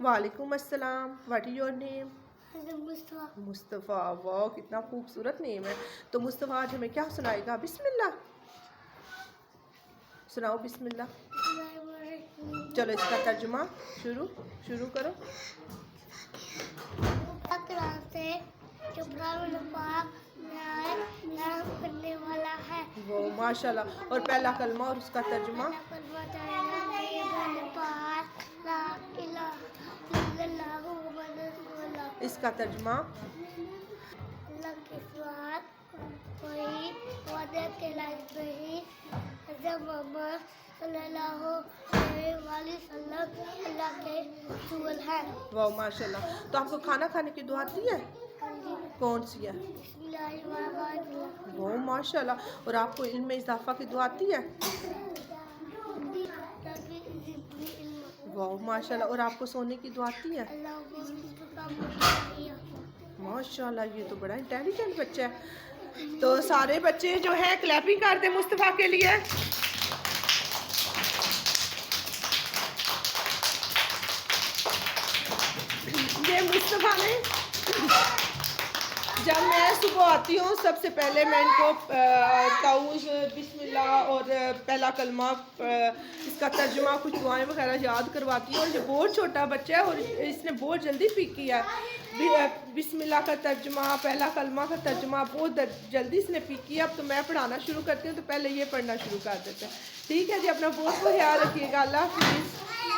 वालेकुम अस्सलाम। What is your name? Mustafa. वाह, कितना खूबसूरत नेम है। तो मुस्तफ़ा आज हमें क्या सुनाएगा? बिस्मिल्लाह सुनाओ, बिस्मिल्लाह। चलो इसका तर्जुमा शुरू करो। करने वाला है वो माशाल्लाह। और पहला कलमा और उसका तर्जुमा। इसका तर्जुमा। वाह माशाल्लाह। तो आपको खाना खाने की दुआ आती है? कौन सी है? वाह माशाल्लाह। और आपको इल्म में इजाफा की दुआ आती है? वाह माशाल्लाह। और आपको सोने की दुआ आती है? माशाल्लाह, ये तो बड़ा इंटेलिजेंट बच्चा है। तो सारे बच्चे जो हैं क्लैपिंग करते मुस्तफ़ा के लिए। ये मुस्तफ़ा ने, जब मैं सुबह आती हूँ सबसे पहले मैं इनको ताऊज़, बिस्मिल्लाह और पहला कलमा, इसका तर्जुमा, कुछ दुआएं वगैरह याद करवाती हूँ। और ये बहुत छोटा बच्चा है और इसने बहुत जल्दी पिक किया है। बिस्मिल्लाह का तर्जुमा, पहला कलमा का तर्जुमा बहुत जल्दी इसने पिक किया। अब तो मैं पढ़ाना शुरू करती हूँ तो पहले ये पढ़ना शुरू कर देते हैं। ठीक है जी, अपना बहुत ख्याल रखिएगा। अल्लाह हाफिज़।